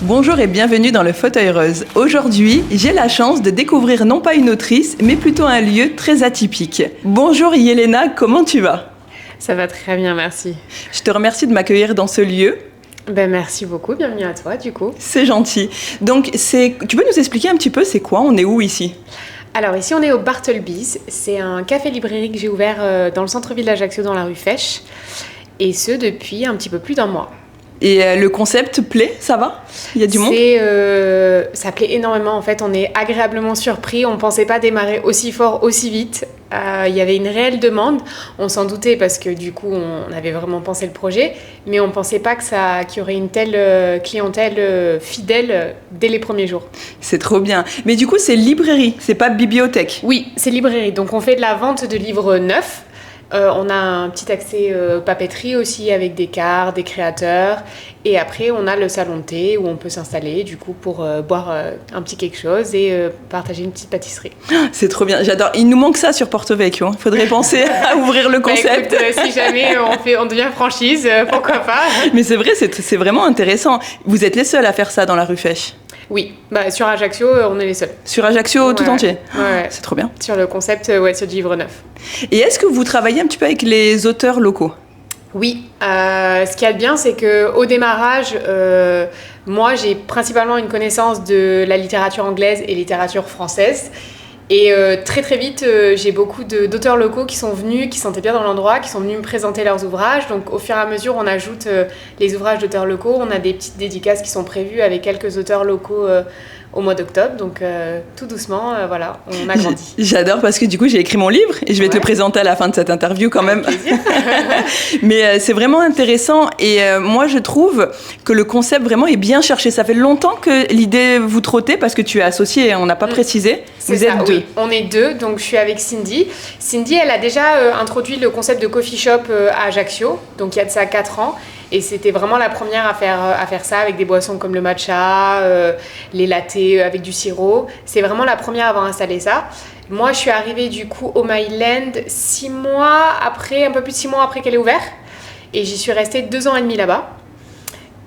Bonjour et bienvenue dans le Fauteuil Rose. Aujourd'hui, j'ai la chance de découvrir non pas une autrice, mais plutôt un lieu très atypique. Bonjour Yelena, comment tu vas ? Ça va très bien, merci. Je te remercie de m'accueillir dans ce lieu. Merci beaucoup, bienvenue à toi du coup. C'est gentil. Donc, tu peux nous expliquer un petit peu c'est quoi ? On est où ici ? Alors ici on est au Bartleby's, c'est un café-librairie que j'ai ouvert dans le centre-ville d'Ajaccio dans la rue Fesch, et ce depuis un petit peu plus d'1 mois. Et le concept plaît, ça va ? Il y a du monde ? Ça plaît énormément en fait, on est agréablement surpris, on ne pensait pas démarrer aussi fort, aussi vite. Il y avait une réelle demande, on s'en doutait parce que du coup on avait vraiment pensé le projet, mais on ne pensait pas qu'il y aurait une telle clientèle fidèle dès les premiers jours. C'est trop bien. Mais du coup c'est librairie, c'est pas bibliothèque ? Oui, c'est librairie, donc on fait de la vente de livres neufs. On a un petit accès papeterie aussi avec des cartes, des créateurs. Et après, on a le salon de thé où on peut s'installer du coup pour boire un petit quelque chose et partager une petite pâtisserie. C'est trop bien, j'adore. Il nous manque ça sur Porto Vecchio. Il faudrait penser à ouvrir le concept. Écoute, si jamais on devient franchise, pourquoi pas. Mais c'est vrai, c'est vraiment intéressant. Vous êtes les seuls à faire ça dans la rue Fesch ? Oui, sur Ajaccio, on est les seuls. Sur Ajaccio tout entier ? Ouais. C'est trop bien. Sur le concept, sur du livre neuf. Et est-ce que vous travaillez un petit peu avec les auteurs locaux ? Oui, ce qu'il y a de bien, c'est qu'au démarrage, moi j'ai principalement une connaissance de la littérature anglaise et littérature française. Et très très vite, j'ai beaucoup d'auteurs locaux qui sont venus, qui se sentaient bien dans l'endroit, qui sont venus me présenter leurs ouvrages. Donc au fur et à mesure, on ajoute les ouvrages d'auteurs locaux. On a des petites dédicaces qui sont prévues avec quelques auteurs locaux au mois d'octobre. Donc tout doucement, voilà, on a grandi. J'adore parce que du coup, j'ai écrit mon livre et je vais te présenter à la fin de cette interview quand même. Avec plaisir. Mais c'est vraiment intéressant et moi, je trouve que le concept vraiment est bien cherché. Ça fait longtemps que l'idée vous trottez parce que tu es associée, on n'a pas précisé. Vous êtes deux. Oui, on est deux, donc je suis avec Cindy. Cindy, elle a déjà introduit le concept de coffee shop à Ajaccio, donc il y a de ça 4 ans. Et c'était vraiment la première à faire ça avec des boissons comme le matcha, les lattés avec du sirop. C'est vraiment la première à avoir installé ça. Moi, je suis arrivée du coup au Myland 6 mois après, un peu plus de 6 mois après qu'elle ait ouvert. Et j'y suis restée 2 ans et demi là-bas.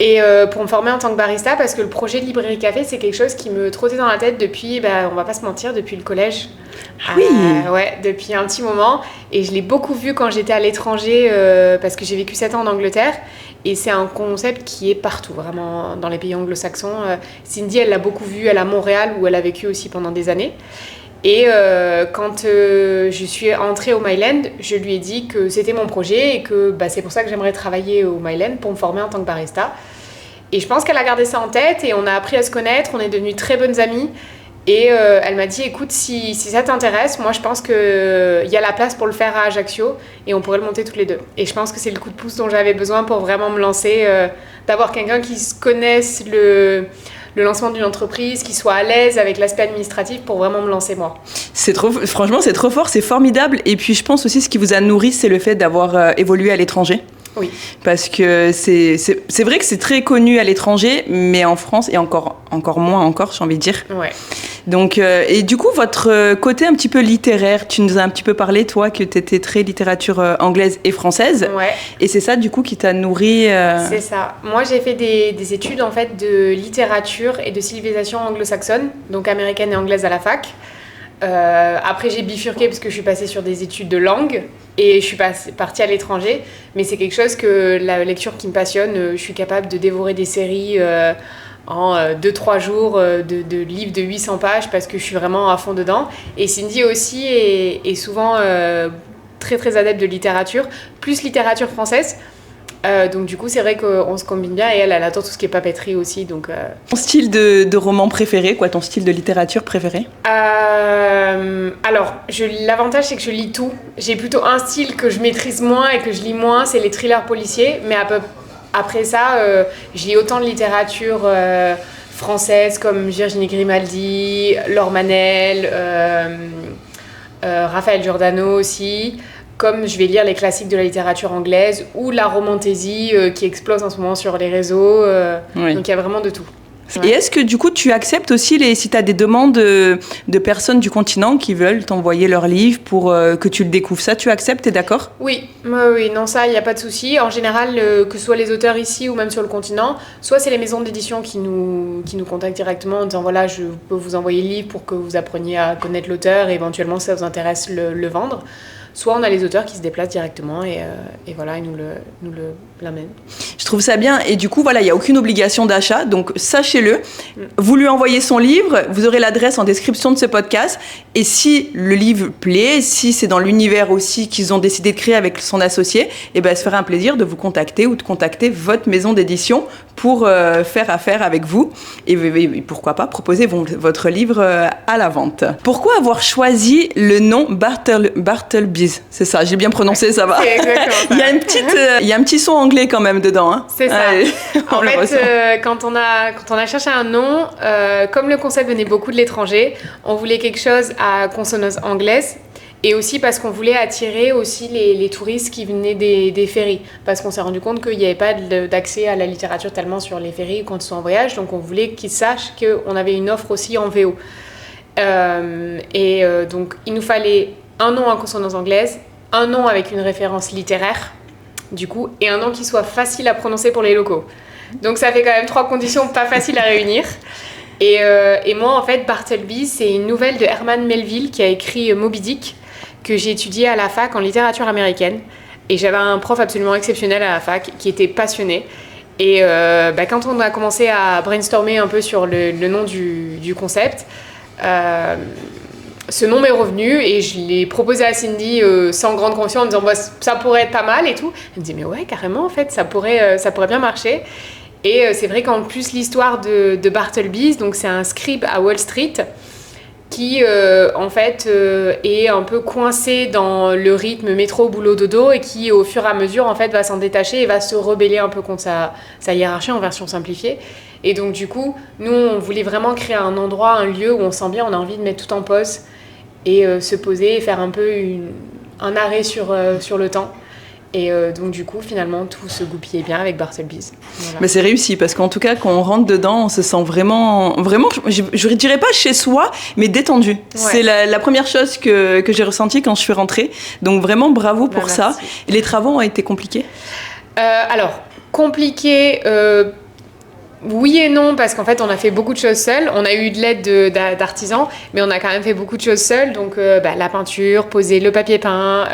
Et pour me former en tant que barista, parce que le projet de librairie café, c'est quelque chose qui me trottait dans la tête depuis, on va pas se mentir, depuis le collège. Oui. Ouais, depuis un petit moment. Et je l'ai beaucoup vu quand j'étais à l'étranger, parce que j'ai vécu 7 ans en Angleterre. Et c'est un concept qui est partout, vraiment, dans les pays anglo-saxons. Cindy, elle l'a beaucoup vu, elle à Montréal, où elle a vécu aussi pendant des années. Et quand je suis entrée au Myland, je lui ai dit que c'était mon projet et que c'est pour ça que j'aimerais travailler au Myland pour me former en tant que barista. Et je pense qu'elle a gardé ça en tête et on a appris à se connaître, on est devenues très bonnes amies. Et elle m'a dit, écoute, si ça t'intéresse, moi je pense qu'il y a la place pour le faire à Ajaccio et on pourrait le monter toutes les deux. Et je pense que c'est le coup de pouce dont j'avais besoin pour vraiment me lancer, d'avoir quelqu'un qui se connaisse le lancement d'une entreprise, qui soit à l'aise avec l'aspect administratif pour vraiment me lancer moi. Franchement, c'est trop fort, c'est formidable. Et puis je pense aussi ce qui vous a nourri, c'est le fait d'avoir évolué à l'étranger. Oui. Parce que c'est vrai que c'est très connu à l'étranger, mais en France, et encore moins encore, j'ai envie de dire. Ouais. Donc, et du coup, votre côté un petit peu littéraire, tu nous as un petit peu parlé, toi, que tu étais très littérature anglaise et française. Ouais. Et c'est ça, du coup, qui t'a nourri C'est ça. Moi, j'ai fait des études, en fait, de littérature et de civilisation anglo-saxonne, donc américaine et anglaise à la fac. Après, j'ai bifurqué parce que je suis passée sur des études de langue et je suis partie à l'étranger. Mais c'est quelque chose que la lecture qui me passionne. Je suis capable de dévorer des séries en 2-3 jours de livres de 800 pages parce que je suis vraiment à fond dedans. Et Cindy aussi est souvent très très adepte de littérature, plus littérature française. Donc du coup c'est vrai qu'on se combine bien et elle adore tout ce qui est papeterie aussi donc Ton style de roman préféré, quoi, ton style de littérature préféré? Alors l'avantage c'est que je lis tout. J'ai plutôt un style que je maîtrise moins et que je lis moins, c'est les thrillers policiers, mais après ça je lis autant de littérature française comme Virginie Grimaldi, Laure Manel, Raphaël Giordano aussi, comme je vais lire les classiques de la littérature anglaise ou la romantaisie qui explose en ce moment sur les réseaux. Oui. Donc il y a vraiment de tout. Ouais. Et est-ce que du coup tu acceptes aussi si tu as des demandes de personnes du continent qui veulent t'envoyer leur livre pour que tu le découvres, ça tu acceptes, t'es d'accord? Oui, non, ça il n'y a pas de souci. En général, que ce soit les auteurs ici ou même sur le continent, soit c'est les maisons d'édition qui nous contactent directement en disant voilà, je peux vous envoyer le livre pour que vous appreniez à connaître l'auteur et éventuellement si ça vous intéresse le vendre. Soit on a les auteurs qui se déplacent directement et voilà, ils nous l'amènent. Je trouve ça bien. Et du coup, voilà, il n'y a aucune obligation d'achat. Donc, sachez-le. Vous lui envoyez son livre. Vous aurez l'adresse en description de ce podcast. Et si le livre plaît, si c'est dans l'univers aussi qu'ils ont décidé de créer avec son associé, eh ben, ça ferait un plaisir de vous contacter ou de contacter votre maison d'édition pour faire affaire avec vous. Et pourquoi pas proposer votre livre à la vente. Pourquoi avoir choisi le nom Bartleby's? C'est ça, j'ai bien prononcé, ça va. C'est exactement ça. Il y a un petit son anglais quand même dedans. Hein. C'est ça. En fait, quand on a cherché un nom, comme le concept venait beaucoup de l'étranger, on voulait quelque chose à consonance anglaise. Et aussi parce qu'on voulait attirer aussi les touristes qui venaient des ferries. Parce qu'on s'est rendu compte qu'il n'y avait pas d'accès à la littérature tellement sur les ferries quand ils sont en voyage. Donc on voulait qu'ils sachent qu'on avait une offre aussi en VO. Donc il nous fallait un nom en consonance anglaise, un nom avec une référence littéraire, du coup, et un nom qui soit facile à prononcer pour les locaux. Donc ça fait quand même 3 conditions pas faciles à réunir. Et moi, en fait, Bartleby, c'est une nouvelle de Herman Melville qui a écrit Moby Dick, que j'ai étudié à la fac en littérature américaine. Et j'avais un prof absolument exceptionnel à la fac qui était passionné. Et quand on a commencé à brainstormer un peu sur le nom du concept, ce nom m'est revenu et je l'ai proposé à Cindy sans grande confiance en me disant ça pourrait être pas mal et tout. Elle me dit mais ouais, carrément, en fait, ça pourrait bien marcher. Et c'est vrai qu'en plus, l'histoire de Bartleby's, donc c'est un scribe à Wall Street qui, en fait, est un peu coincé dans le rythme métro, boulot, dodo et qui, au fur et à mesure, en fait, va s'en détacher et va se rebeller un peu contre sa hiérarchie en version simplifiée. Et donc, du coup, nous, on voulait vraiment créer un endroit, un lieu où on sent bien, on a envie de mettre tout en pause et se poser et faire un peu un arrêt sur le temps. Et donc du coup finalement tout se goupillait bien avec Bartleby's. Voilà. Mais c'est réussi parce qu'en tout cas quand on rentre dedans on se sent vraiment je dirais pas chez soi mais détendu. Ouais. C'est la première chose que j'ai ressentie quand je suis rentrée. Donc vraiment bravo pour ça. Et les travaux ont été compliqués? Alors compliqués. Oui et non, parce qu'en fait, on a fait beaucoup de choses seuls. On a eu de l'aide d'artisans, mais on a quand même fait beaucoup de choses seuls. Donc, la peinture, poser le papier peint.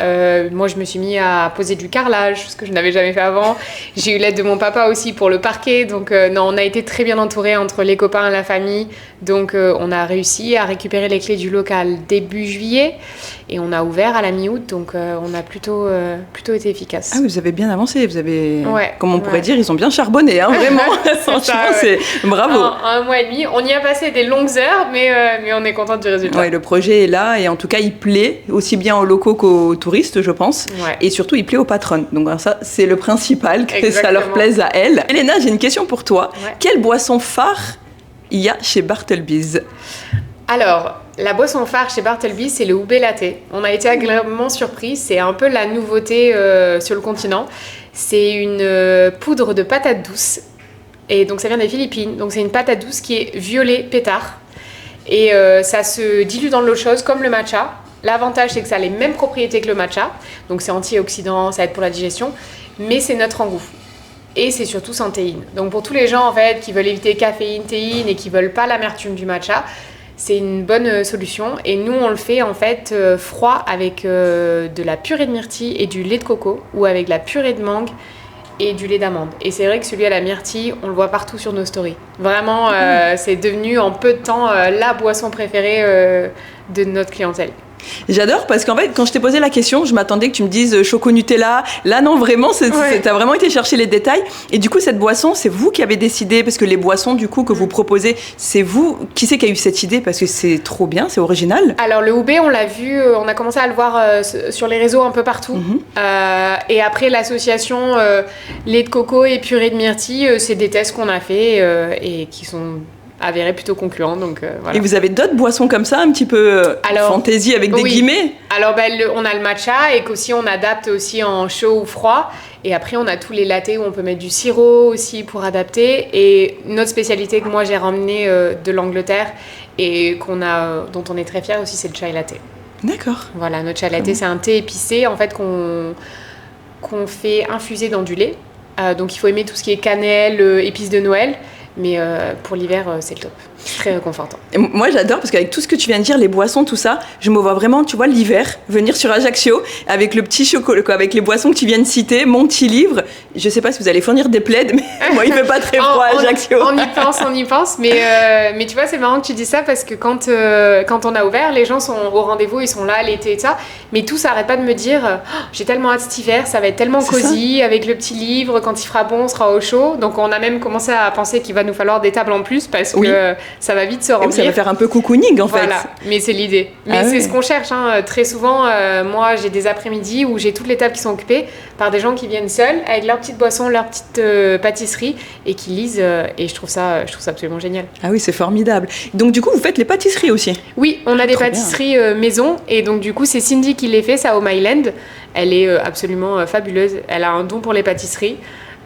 Moi, je me suis mis à poser du carrelage, ce que je n'avais jamais fait avant. J'ai eu l'aide de mon papa aussi pour le parquet. Donc, non, on a été très bien entourés entre les copains et la famille. Donc, on a réussi à récupérer les clés du local début juillet. Et on a ouvert à la mi-août. Donc, on a plutôt été efficace. Ah, vous avez bien avancé. Vous avez, comme on pourrait dire, ils ont bien charbonné, hein, vraiment. C'est bravo. Un mois et demi. On y a passé des longues heures, mais on est content du résultat. Ouais, le projet est là et en tout cas, il plaît aussi bien aux locaux qu'aux touristes, je pense. Ouais. Et surtout, il plaît aux patronnes. Donc ça, c'est le principal, que Exactement. Ça leur plaise à elles. Elena, j'ai une question pour toi. Ouais. Quelle boisson phare il y a chez Bartleby's? Alors, la boisson phare chez Bartleby's, c'est le ube latte. On a été agréablement surpris. C'est un peu la nouveauté sur le continent. C'est une poudre de patate douce. Et donc ça vient des Philippines, donc c'est une patate douce qui est violet pétard et ça se dilue dans de l'eau chaude comme le matcha. L'avantage c'est que ça a les mêmes propriétés que le matcha, donc c'est antioxydant, ça aide pour la digestion, mais c'est neutre en goût et c'est surtout sans théine. Donc pour tous les gens en fait qui veulent éviter caféine, théine et qui veulent pas l'amertume du matcha, c'est une bonne solution et nous on le fait en fait froid avec de la purée de myrtille et du lait de coco ou avec de la purée de mangue et du lait d'amande. Et c'est vrai que celui à la myrtille, on le voit partout sur nos stories. Vraiment, c'est devenu en peu de temps la boisson préférée de notre clientèle. J'adore parce qu'en fait, quand je t'ai posé la question, je m'attendais que tu me dises choco Nutella. Là, non, vraiment, t'as vraiment été chercher les détails. Et du coup, cette boisson, c'est vous qui avez décidé parce que les boissons, du coup, que vous proposez, c'est vous. Qui c'est qui a eu cette idée? Parce que c'est trop bien, c'est original. Alors, le ube, on l'a vu, on a commencé à le voir sur les réseaux un peu partout. Et après, l'association lait de coco et purée de myrtille, c'est des tests qu'on a fait et qui sont avéré plutôt concluant. Donc, voilà. Et vous avez d'autres boissons comme ça, un petit peu fantaisie avec des guillemets? Alors, on a le matcha et qu'aussi on adapte aussi en chaud ou froid. Et après, on a tous les lattés où on peut mettre du sirop aussi pour adapter. Et notre spécialité que moi j'ai ramenée de l'Angleterre et dont on est très fiers aussi, c'est le chai latte. D'accord. Voilà, notre chai latte, c'est un thé épicé en fait qu'on fait infuser dans du lait. Donc il faut aimer tout ce qui est cannelle, épices de Noël. Mais pour l'hiver, c'est le top. C'est très réconfortant. Et moi, j'adore parce qu'avec tout ce que tu viens de dire, les boissons, tout ça, je me vois vraiment, tu vois, l'hiver, venir sur Ajaccio avec le petit chocolat, quoi, avec les boissons que tu viens de citer, mon petit livre. Je sais pas si vous allez fournir des plaids, mais moi, il fait pas très froid à Ajaccio. On y pense. Mais tu vois, c'est marrant que tu dis ça parce que quand on a ouvert, les gens sont au rendez-vous, ils sont là l'été et ça. Mais tout ça arrête pas de me dire j'ai tellement hâte cet hiver, ça va être tellement cosy avec le petit livre. Quand il fera bon, on sera au chaud. Donc on a même commencé à penser qu'il va nous falloir des tables en plus parce que ça va vite se remplir. Ça va faire un peu cocooning en fait. Voilà, mais c'est l'idée. Mais c'est ce qu'on cherche. Très souvent, moi j'ai des après-midi où j'ai toutes les tables qui sont occupées par des gens qui viennent seuls avec leur petite boisson, leur petite pâtisserie et qui lisent. Et je trouve ça absolument génial. Ah oui, c'est formidable. Donc du coup, vous faites les pâtisseries aussi? Oui, on a des pâtisseries maison et donc du coup c'est Cindy qui les fait, ça au Myland. Elle est absolument fabuleuse. Elle a un don pour les pâtisseries.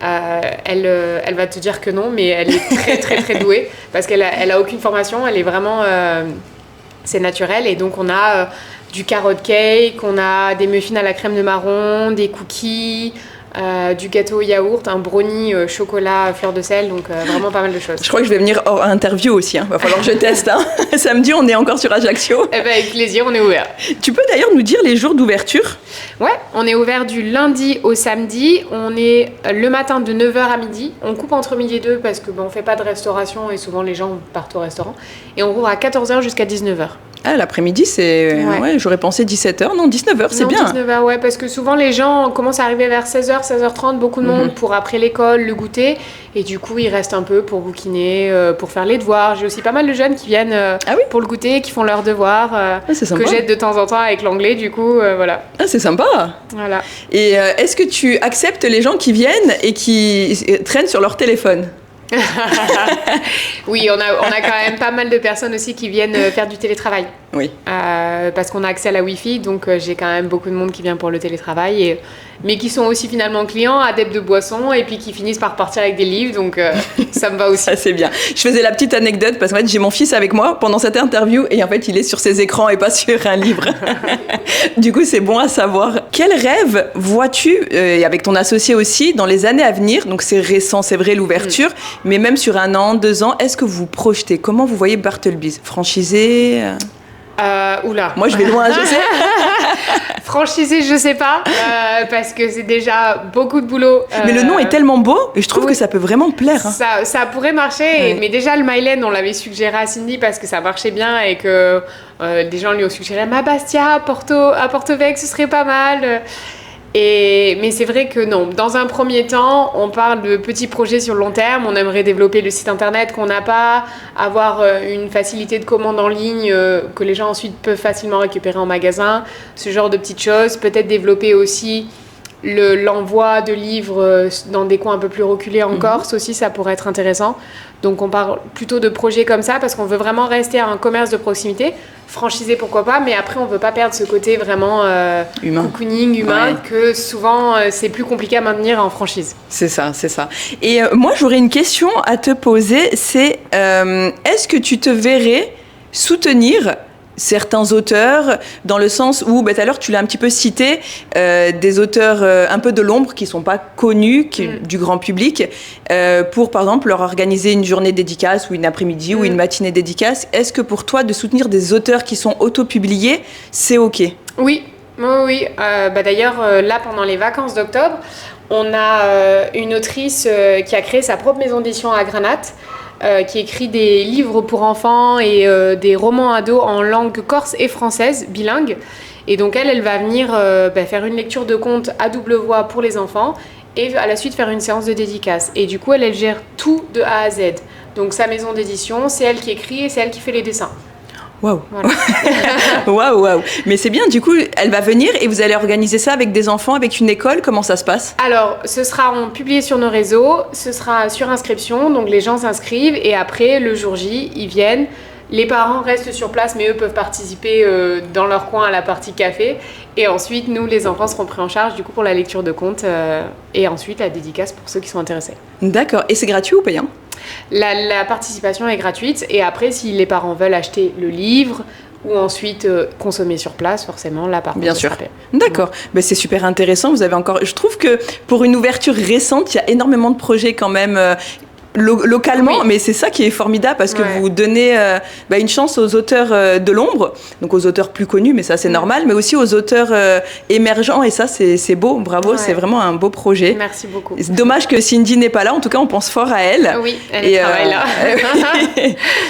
Elle va te dire que non, mais elle est très très très douée parce qu'elle a aucune formation, elle est vraiment c'est naturel et donc on a du carrot cake, on a des muffins à la crème de marron, des cookies, du gâteau au yaourt, un brownie chocolat fleur de sel, donc vraiment pas mal de choses. Je crois que je vais venir hors interview aussi, va falloir que je teste. Samedi, on est encore sur Ajaccio. Avec plaisir, on est ouvert. Tu peux d'ailleurs nous dire les jours d'ouverture? Ouais, on est ouvert du lundi au samedi, on est le matin de 9h à midi, on coupe entre midi et 2 parce que on fait pas de restauration et souvent les gens partent au restaurant, et on rouvre à 14h jusqu'à 19h. Ah, l'après-midi, c'est... Ouais, j'aurais pensé 17h. Non, 19h, c'est bien. 19h, ouais, parce que souvent, les gens commencent à arriver vers 16h, 16h30, beaucoup de monde pour après l'école, le goûter. Et du coup, ils restent un peu pour bouquiner, pour faire les devoirs. J'ai aussi pas mal de jeunes qui viennent pour le goûter, qui font leurs devoirs, que j'aide de temps en temps avec l'anglais, du coup, voilà. Ah, c'est sympa. Voilà. Et est-ce que tu acceptes les gens qui viennent et qui traînent sur leur téléphone? Oui, on a quand même pas mal de personnes aussi qui viennent faire du télétravail. Oui. Parce qu'on a accès à la Wi-Fi, donc j'ai quand même beaucoup de monde qui vient pour le télétravail, mais qui sont aussi finalement clients, adeptes de boissons, et puis qui finissent par partir avec des livres, donc ça me va aussi. Ça, c'est bien. Je faisais la petite anecdote parce qu'en fait, j'ai mon fils avec moi pendant cette interview, et en fait, il est sur ses écrans et pas sur un livre. Du coup, c'est bon à savoir. Quel rêve vois-tu, et avec ton associé aussi, dans les années à venir? Donc, c'est récent, c'est vrai, l'ouverture, mais même sur 1 an, 2 ans, est-ce que vous projetez? Comment vous voyez Bartleby's? Franchisé? Oula. Moi, je vais loin, je sais. Franchisé, je sais pas, parce que c'est déjà beaucoup de boulot. Mais le nom est tellement beau, et je trouve que ça peut vraiment plaire. Ça pourrait marcher, mais déjà le Myland, on l'avait suggéré à Cindy parce que ça marchait bien et que des gens lui ont suggéré Bastia, à Porto Vecchio, ce serait pas mal. Mais c'est vrai que non, dans un premier temps, on parle de petits projets sur le long terme, on aimerait développer le site internet qu'on n'a pas, avoir une facilité de commande en ligne que les gens ensuite peuvent facilement récupérer en magasin, ce genre de petites choses, peut-être développer aussi l'envoi de livres dans des coins un peu plus reculés en Corse aussi, ça pourrait être intéressant. Donc on parle plutôt de projets comme ça parce qu'on veut vraiment rester à un commerce de proximité, franchisé pourquoi pas, mais après on veut pas perdre ce côté vraiment cocooning, humain, que souvent c'est plus compliqué à maintenir en franchise. C'est ça, c'est ça. Et moi j'aurais une question à te poser, c'est est-ce que tu te verrais soutenir certains auteurs, dans le sens où, tout à l'heure, tu l'as un petit peu cité, des auteurs un peu de l'ombre qui ne sont pas connus du grand public, pour, par exemple, leur organiser une journée dédicace ou une après-midi ou une matinée dédicace. Est-ce que pour toi, de soutenir des auteurs qui sont auto-publiés, c'est OK? Oui. D'ailleurs, là, pendant les vacances d'octobre, on a une autrice qui a créé sa propre maison d'édition à Granat, qui écrit des livres pour enfants et des romans ados en langue corse et française, bilingue. Et donc elle va venir faire une lecture de contes à double voix pour les enfants et à la suite faire une séance de dédicace. Et du coup, elle gère tout de A à Z. Donc sa maison d'édition, c'est elle qui écrit et c'est elle qui fait les dessins. Waouh. Voilà. Waouh. Mais c'est bien, du coup, elle va venir et vous allez organiser ça avec des enfants, avec une école. Comment ça se passe? Alors, ce sera publié sur nos réseaux, ce sera sur inscription, donc les gens s'inscrivent et après, le jour J, ils viennent. Les parents restent sur place, mais eux peuvent participer dans leur coin à la partie café. Et ensuite, nous, les enfants seront pris en charge du coup pour la lecture de contes et ensuite la dédicace pour ceux qui sont intéressés. D'accord. Et c'est gratuit ou payant ? La participation est gratuite et après, si les parents veulent acheter le livre ou ensuite consommer sur place, forcément, là par contre, bien sûr. D'accord. Ben, c'est super intéressant. Vous avez encore. Je trouve que pour une ouverture récente, il y a énormément de projets quand même. Localement, oui. Mais c'est ça qui est formidable parce que vous donnez une chance aux auteurs de l'ombre, donc aux auteurs plus connus, mais ça c'est normal, mais aussi aux auteurs émergents et ça c'est beau, bravo, c'est vraiment un beau projet. Merci beaucoup. C'est dommage que Cindy n'est pas là, en tout cas on pense fort à elle. Oui, elle travaille là.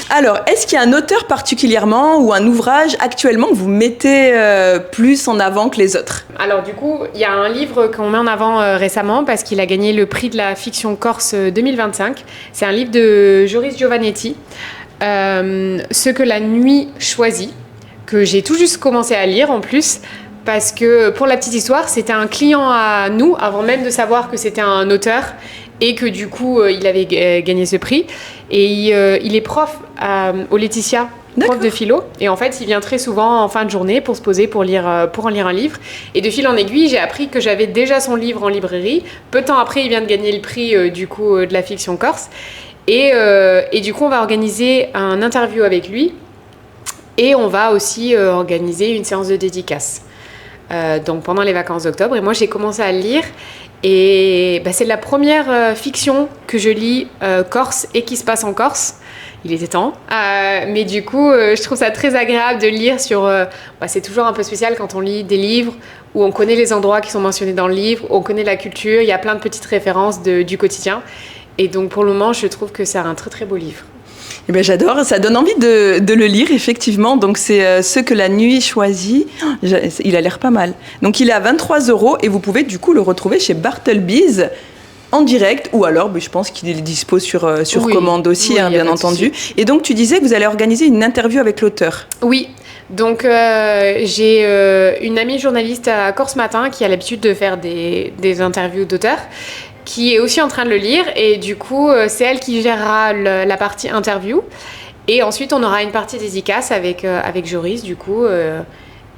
Alors, est-ce qu'il y a un auteur particulièrement ou un ouvrage actuellement que vous mettez plus en avant que les autres ? Alors du coup, il y a un livre qu'on met en avant récemment parce qu'il a gagné le prix de la fiction corse 2025. C'est un livre de Joris Giovannetti, Ce que la nuit choisit, que j'ai tout juste commencé à lire en plus, parce que pour la petite histoire, c'était un client à nous, avant même de savoir que c'était un auteur, et que du coup, il avait gagné ce prix. Et il est prof au Laetitia, prof de philo, et en fait il vient très souvent en fin de journée pour se poser pour en lire un livre, et de fil en aiguille j'ai appris que j'avais déjà son livre en librairie. Peu de temps après il vient de gagner le prix de la fiction corse, et du coup on va organiser un interview avec lui et on va aussi organiser une séance de dédicace donc pendant les vacances d'octobre. Et moi j'ai commencé à le lire et c'est la première fiction que je lis corse et qui se passe en Corse. Il était temps. Mais du coup, je trouve ça très agréable de lire sur... c'est toujours un peu spécial quand on lit des livres où on connaît les endroits qui sont mentionnés dans le livre, on connaît la culture, il y a plein de petites références du quotidien. Et donc, pour le moment, je trouve que c'est un très, très beau livre. Eh bien, j'adore, ça donne envie de le lire, effectivement. Donc, c'est Ce que la nuit choisit. Il a l'air pas mal. Donc, il est à 23 € et vous pouvez du coup le retrouver chez Bartleby's en direct, ou alors je pense qu'il est dispo sur commande aussi, bien entendu. Et donc, tu disais que vous allez organiser une interview avec l'auteur. Oui, donc j'ai une amie journaliste à Corse Matin qui a l'habitude de faire des interviews d'auteurs, qui est aussi en train de le lire, et du coup, c'est elle qui gérera la partie interview. Et ensuite, on aura une partie dédicace avec Joris, du coup,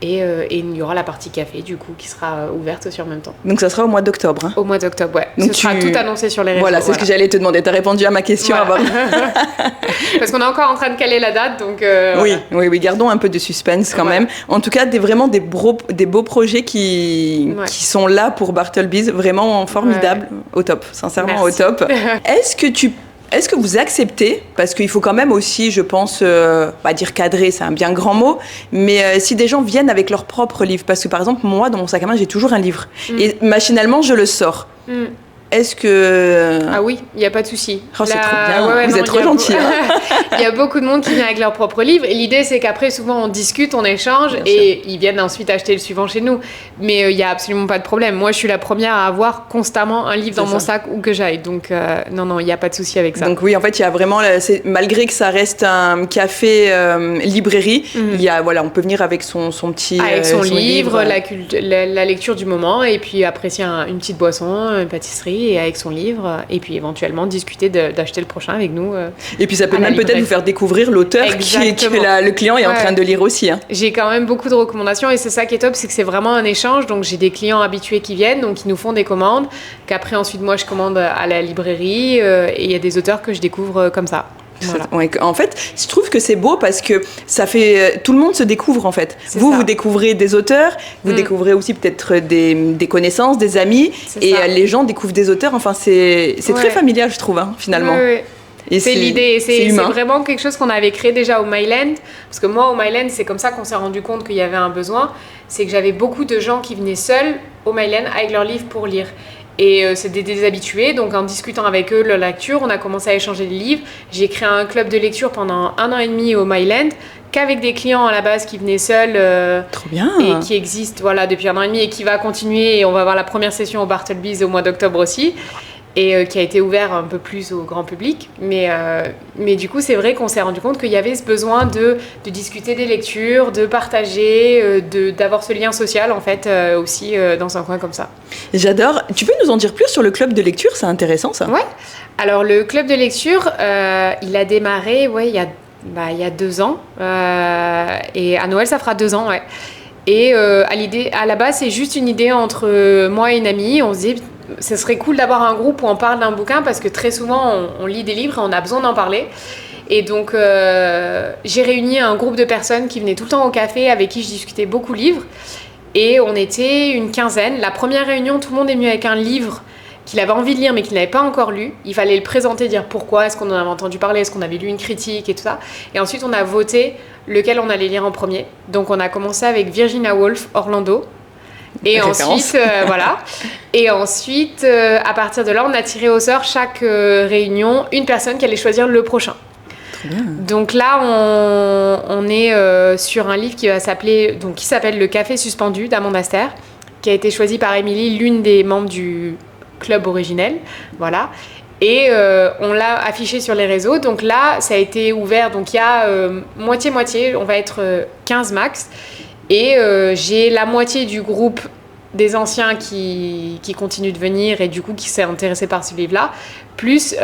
et il y aura la partie café, du coup, qui sera ouverte aussi en même temps. Donc, ça sera au mois d'octobre. Au mois d'octobre, ouais. Donc, ce sera tout annoncé sur les réseaux. Voilà, c'est ce que j'allais te demander. Tu as répondu à ma question avant. Parce qu'on est encore en train de caler la date, donc... Oui, gardons un peu de suspense quand même. En tout cas, vraiment des beaux projets qui sont là pour Bartleby's, vraiment formidables, au top, sincèrement. Merci. Au top. Est-ce que vous acceptez, parce qu'il faut quand même aussi, je pense, pas dire cadrer, c'est un bien grand mot, mais si des gens viennent avec leur propre livre, parce que par exemple, moi, dans mon sac à main, j'ai toujours un livre, et machinalement, je le sors. Est-ce que... Ah oui, il n'y a pas de souci. Oh, c'est trop bien, vous êtes trop gentil. Il y a beaucoup de monde qui vient avec leur propre livre. Et l'idée, c'est qu'après, souvent, on discute, on échange, bien et sûr. Ils viennent ensuite acheter le suivant chez nous. Mais il n'y a absolument pas de problème. Moi, je suis la première à avoir constamment un livre dans mon sac où que j'aille. Donc, non, il n'y a pas de souci avec ça. Donc oui, en fait, il y a vraiment... malgré que ça reste un café librairie, il y a, on peut venir avec son petit... Avec son livre, la lecture du moment, et puis apprécier une petite boisson, une pâtisserie, et avec son livre, et puis éventuellement discuter d'acheter le prochain avec nous. Et puis ça peut même peut-être vous faire découvrir l'auteur que le client est en train de lire aussi. Hein. J'ai quand même beaucoup de recommandations, et c'est ça qui est top, c'est que c'est vraiment un échange. Donc j'ai des clients habitués qui viennent, donc qui nous font des commandes, qu'après ensuite moi je commande à la librairie, et il y a des auteurs que je découvre comme ça. Voilà. Ouais, en fait, je trouve que c'est beau parce que ça fait... Tout le monde se découvre, en fait. Vous découvrez des auteurs, vous découvrez aussi peut-être des connaissances, des amis, et les gens découvrent des auteurs. Enfin, c'est très familial, je trouve, finalement. Oui. Et c'est l'idée, c'est vraiment quelque chose qu'on avait créé déjà au Myland, parce que moi, au Myland, c'est comme ça qu'on s'est rendu compte qu'il y avait un besoin, c'est que j'avais beaucoup de gens qui venaient seuls au Myland avec leurs livres pour lire. Et c'est des habitués, donc en discutant avec eux leur lecture, on a commencé à échanger des livres. J'ai créé un club de lecture pendant 1 an et demi au Myland, qu'avec des clients à la base qui venaient seuls. Trop bien. Et qui existe depuis 1 an et demi, et qui va continuer. Et on va avoir la première session au Bartleby's au mois d'octobre aussi, et qui a été ouvert un peu plus au grand public. Mais du coup, c'est vrai qu'on s'est rendu compte qu'il y avait ce besoin de discuter des lectures, de partager, d'avoir ce lien social, en fait, aussi dans un coin comme ça. J'adore. Tu peux nous en dire plus sur le club de lecture ? C'est intéressant, ça. Ouais. Alors, le club de lecture, il a démarré il y a il y a 2 ans. Et à Noël, ça fera 2 ans, ouais. Et à la base, c'est juste une idée entre moi et une amie. On se dit, ce serait cool d'avoir un groupe où on parle d'un bouquin parce que très souvent, on lit des livres et on a besoin d'en parler. Et donc, j'ai réuni un groupe de personnes qui venaient tout le temps au café, avec qui je discutais beaucoup livres. Et on était une quinzaine. La première réunion, tout le monde est venu avec un livre qu'il avait envie de lire mais qu'il n'avait pas encore lu. Il fallait le présenter, dire pourquoi, est-ce qu'on en avait entendu parler, est-ce qu'on avait lu une critique et tout ça. Et ensuite, on a voté lequel on allait lire en premier. Donc, on a commencé avec Virginia Woolf, Orlando. Et ensuite, voilà. Et ensuite, à partir de là, on a tiré au sort chaque réunion une personne qui allait choisir le prochain. Donc là, on est sur un livre qui s'appelle Le Café suspendu d'Amanda Aster, qui a été choisi par Émilie, l'une des membres du club originel. Voilà. Et on l'a affiché sur les réseaux. Donc là, ça a été ouvert. Donc il y a moitié-moitié. On va être 15 max. Et j'ai la moitié du groupe des anciens qui continuent de venir et du coup qui s'est intéressé par ce livre-là, plus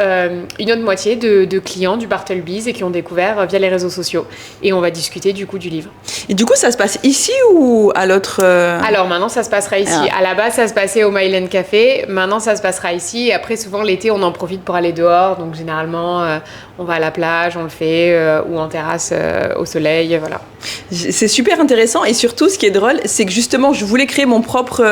une autre moitié de clients du Bartleby's et qui ont découvert via les réseaux sociaux. Et on va discuter du coup du livre. Et du coup, ça se passe ici ou à l'autre Alors maintenant, ça se passera ici. À la base, ça se passait au Myland Café. Maintenant, ça se passera ici. Et après, souvent, l'été, on en profite pour aller dehors. Donc, généralement, on va à la plage, on le fait, ou en terrasse au soleil, voilà. C'est super intéressant. Et surtout, ce qui est drôle, c'est que justement, je voulais créer mon propre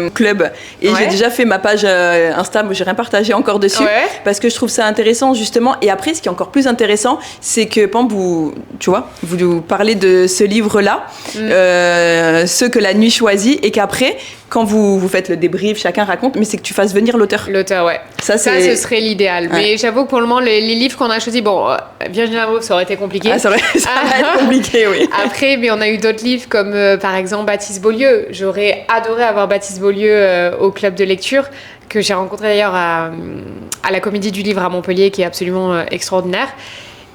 club. Et j'ai déjà fait ma page Insta, mais j'ai rien partagé encore dessus. Parce que je trouve ça intéressant, justement. Et après, ce qui est encore plus intéressant, c'est que, vous parlez de ce livre-là, Ceux que la nuit choisit, et qu'après, quand vous faites le débrief, chacun raconte, mais c'est que tu fasses venir l'auteur. L'auteur, ouais. Ça ce serait l'idéal. Ouais. Mais j'avoue que pour le moment, les livres qu'on a choisis, Virginia Woolf, ça aurait été compliqué. Ça va être compliqué, oui. Après, mais on a eu d'autres livres comme, par exemple, Baptiste Beaulieu. J'aurais adoré avoir Baptiste Beaulieu au club de lecture, que j'ai rencontré d'ailleurs à la Comédie du Livre à Montpellier, qui est absolument extraordinaire.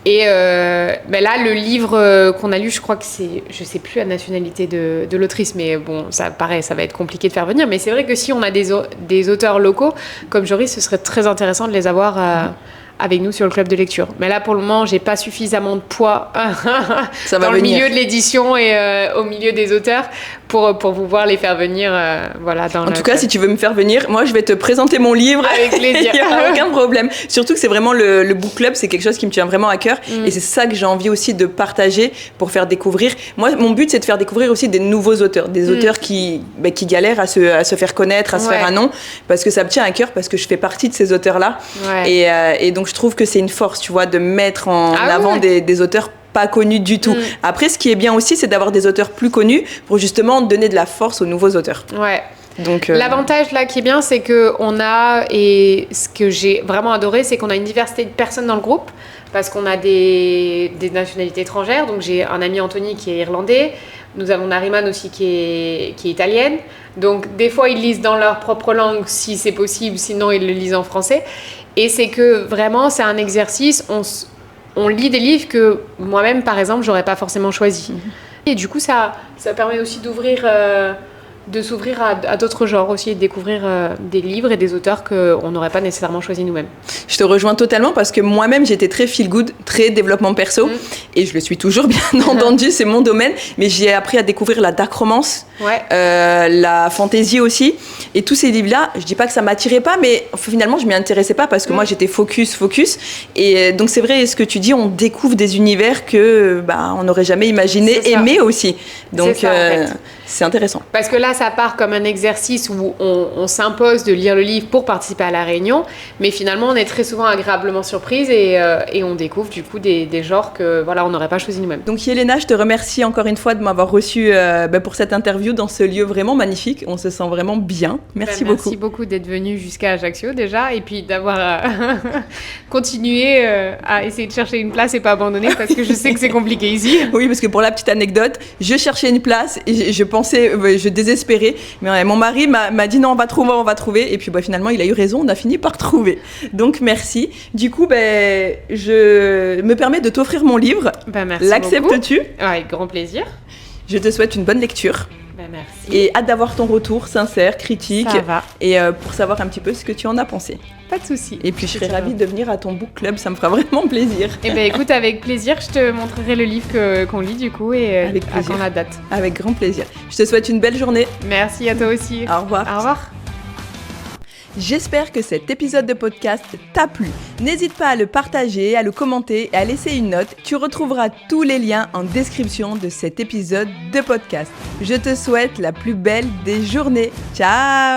Et là, le livre qu'on a lu, je crois que c'est, je sais plus la nationalité de l'autrice, mais bon, ça va être compliqué de faire venir. Mais c'est vrai que si on a des auteurs locaux, comme Joris, ce serait très intéressant de les avoir avec nous sur le club de lecture. Mais là, pour le moment, j'ai pas suffisamment de poids dans le milieu de l'édition et au milieu des auteurs pour pouvoir les faire venir. En tout cas, si tu veux me faire venir, moi, je vais te présenter mon livre. Avec plaisir. Il n'y a aucun problème. Surtout que c'est vraiment le book club, c'est quelque chose qui me tient vraiment à cœur. Et c'est ça que j'ai envie aussi de partager pour faire découvrir. Moi, mon but, c'est de faire découvrir aussi des nouveaux auteurs. Des auteurs qui galèrent à se faire connaître, à se faire un nom. Parce que ça me tient à cœur, parce que je fais partie de ces auteurs-là. Et donc, je trouve que c'est une force, tu vois, de mettre en avant des auteurs pas connus du tout. Après, ce qui est bien aussi, c'est d'avoir des auteurs plus connus pour justement donner de la force aux nouveaux auteurs. Ouais. Donc, l'avantage là qui est bien, c'est qu'on a, et ce que j'ai vraiment adoré, c'est qu'on a une diversité de personnes dans le groupe, parce qu'on a des nationalités étrangères. Donc j'ai un ami Anthony qui est irlandais, nous avons Nariman aussi qui est italienne. Donc des fois ils lisent dans leur propre langue si c'est possible, sinon ils le lisent en français. Et c'est que vraiment c'est un exercice, on lit des livres que moi-même par exemple j'aurais pas forcément choisi. Et du coup ça permet aussi de s'ouvrir à d'autres genres aussi et de découvrir des livres et des auteurs qu'on n'aurait pas nécessairement choisis nous-mêmes. Je te rejoins totalement parce que moi-même j'étais très feel good, très développement perso et je le suis toujours bien entendu, c'est mon domaine, mais j'ai appris à découvrir la dark romance, la fantasy aussi, et tous ces livres-là, je dis pas que ça m'attirait pas, mais finalement je m'y intéressais pas parce que moi j'étais focus, et donc c'est vrai ce que tu dis, on découvre des univers que on n'aurait jamais imaginé aimer aussi, donc c'est ça, en fait. C'est intéressant. Parce que là, ça part comme un exercice où on s'impose de lire le livre pour participer à la réunion, mais finalement, on est très souvent agréablement surprise et on découvre du coup des genres que on n'aurait pas choisi nous-mêmes. Donc Yelena, je te remercie encore une fois de m'avoir reçue pour cette interview dans ce lieu vraiment magnifique. On se sent vraiment bien. Merci beaucoup. Merci beaucoup d'être venue jusqu'à Ajaccio déjà et puis d'avoir continué à essayer de chercher une place et pas abandonner parce que je sais que c'est compliqué ici. Oui, parce que pour la petite anecdote, je cherchais une place et je désespérais, mais mon mari m'a dit non, on va trouver, et puis finalement il a eu raison, on a fini par trouver. Donc merci. Du coup, je me permets de t'offrir mon livre. Merci. L'acceptes-tu ? Avec grand plaisir. Je te souhaite une bonne lecture. Merci. Et hâte d'avoir ton retour sincère, critique, Ça va. et pour savoir un petit peu ce que tu en as pensé. Pas de souci. Et puis je serais ravie de venir à ton book club, ça me fera vraiment plaisir. Eh ben écoute, avec plaisir, je te montrerai le livre qu'on lit du coup et Avec à plaisir. quand la date. Avec grand plaisir. Je te souhaite une belle journée. Merci à toi aussi. Au revoir. Au revoir. J'espère que cet épisode de podcast t'a plu. N'hésite pas à le partager, à le commenter et à laisser une note. Tu retrouveras tous les liens en description de cet épisode de podcast. Je te souhaite la plus belle des journées. Ciao!